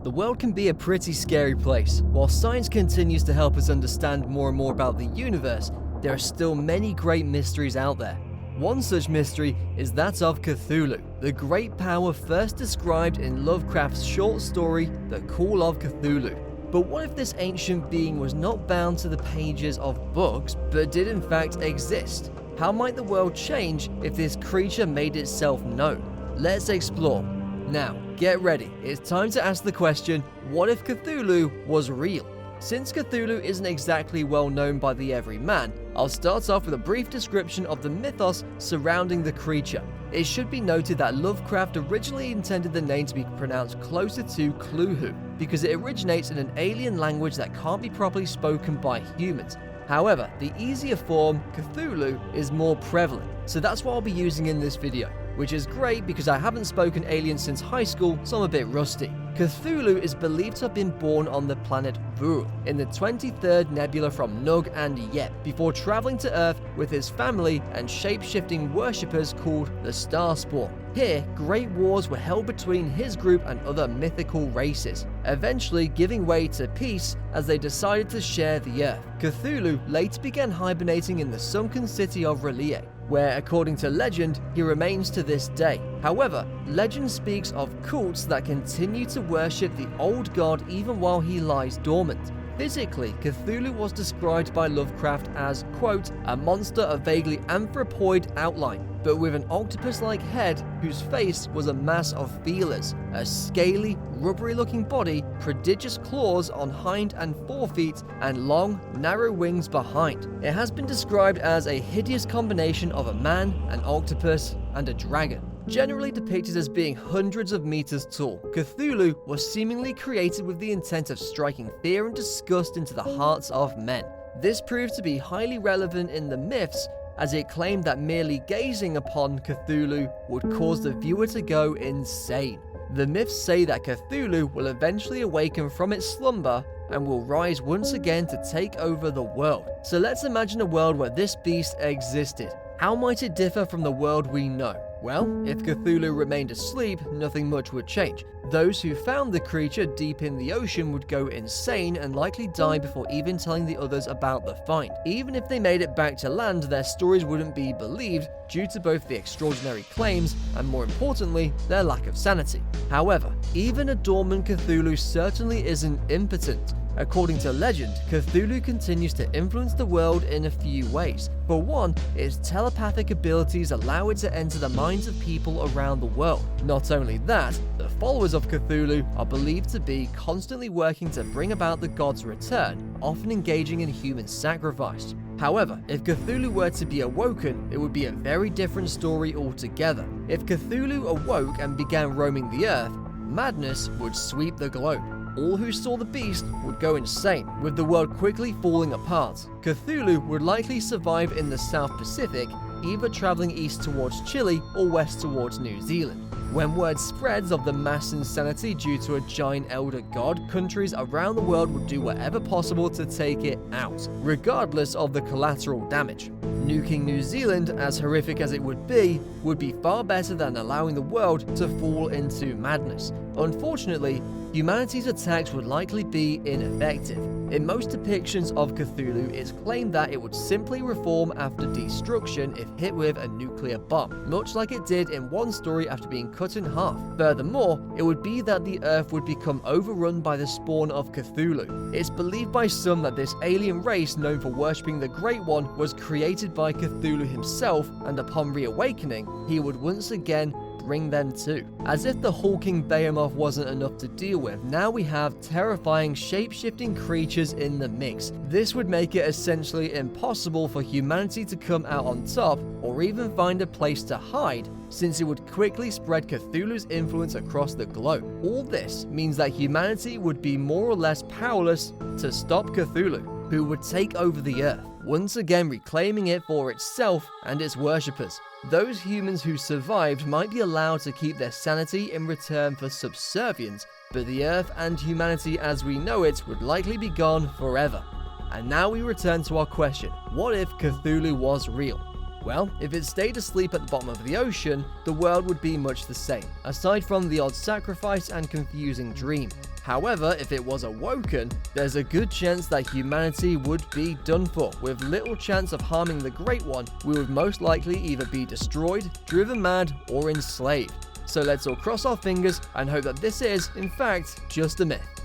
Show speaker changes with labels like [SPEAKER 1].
[SPEAKER 1] The world can be a pretty scary place. While science continues to help us understand more and more about the universe, there are still many great mysteries out there. One such mystery is that of Cthulhu, the great power first described in Lovecraft's short story, The Call of Cthulhu. But what if this ancient being was not bound to the pages of books, but did in fact exist? How might the world change if this creature made itself known? Let's explore. Now, get ready. It's time to ask the question, what if Cthulhu was real? Since Cthulhu isn't exactly well known by the everyman, I'll start off with a brief description of the mythos surrounding the creature. It should be noted that Lovecraft originally intended the name to be pronounced closer to klhul-hoo, because it originates in an alien language that can't be properly spoken by humans. However, the easier form, Cthulhu, is more prevalent, so that's what I'll be using in this video, which is great because I haven't spoken alien since high school, so I'm a bit rusty. Cthulhu is believed to have been born on the planet Vur in the 23rd nebula from Nug and Yep, before traveling to Earth with his family and shape-shifting worshippers called the Starspawn. Here, great wars were held between his group and other mythical races, eventually giving way to peace as they decided to share the Earth. Cthulhu later began hibernating in the sunken city of R'lyeh, where, according to legend, he remains to this day. However, legend speaks of cults that continue to worship the old god even while he lies dormant. Physically, Cthulhu was described by Lovecraft as, quote, a monster of vaguely anthropoid outline, but with an octopus-like head whose face was a mass of feelers, a scaly, rubbery-looking body, prodigious claws on hind and forefeet, and long, narrow wings behind. It has been described as a hideous combination of a man, an octopus, and a dragon. Generally depicted as being hundreds of meters tall, Cthulhu was seemingly created with the intent of striking fear and disgust into the hearts of men. This proved to be highly relevant in the myths, as it claimed that merely gazing upon Cthulhu would cause the viewer to go insane. The myths say that Cthulhu will eventually awaken from its slumber and will rise once again to take over the world. So let's imagine a world where this beast existed. How might it differ from the world we know? Well, if Cthulhu remained asleep, nothing much would change. Those who found the creature deep in the ocean would go insane and likely die before even telling the others about the find. Even if they made it back to land, their stories wouldn't be believed due to both the extraordinary claims and, more importantly, their lack of sanity. However, even a dormant Cthulhu certainly isn't impotent. According to legend, Cthulhu continues to influence the world in a few ways. For one, its telepathic abilities allow it to enter the minds of people around the world. Not only that, the followers of Cthulhu are believed to be constantly working to bring about the god's return, often engaging in human sacrifice. However, if Cthulhu were to be awoken, it would be a very different story altogether. If Cthulhu awoke and began roaming the earth, madness would sweep the globe. All who saw the beast would go insane, with the world quickly falling apart. Cthulhu would likely survive in the South Pacific, either traveling east towards Chile or west towards New Zealand. When word spreads of the mass insanity due to a giant elder god, countries around the world would do whatever possible to take it out, regardless of the collateral damage. Nuking New Zealand, as horrific as it would be far better than allowing the world to fall into madness. Unfortunately, humanity's attacks would likely be ineffective. In most depictions of Cthulhu, it's claimed that it would simply reform after destruction if hit with a nuclear bomb, much like it did in one story after being cut in half. Furthermore, it would be that the Earth would become overrun by the spawn of Cthulhu. It's believed by some that this alien race known for worshipping the Great One was created by Cthulhu himself, and upon reawakening, he would once again bring them too. As if the hulking behemoth wasn't enough to deal with, now we have terrifying shape-shifting creatures in the mix. This would make it essentially impossible for humanity to come out on top or even find a place to hide, since it would quickly spread Cthulhu's influence across the globe. All this means that humanity would be more or less powerless to stop Cthulhu, who would take over the earth, once again reclaiming it for itself and its worshippers. Those humans who survived might be allowed to keep their sanity in return for subservience, but the Earth and humanity as we know it would likely be gone forever. And now we return to our question, what if Cthulhu was real? Well, if it stayed asleep at the bottom of the ocean, the world would be much the same, aside from the odd sacrifice and confusing dream. However, if it was awoken, there's a good chance that humanity would be done for. With little chance of harming the Great One, we would most likely either be destroyed, driven mad, or enslaved. So let's all cross our fingers and hope that this is, in fact, just a myth.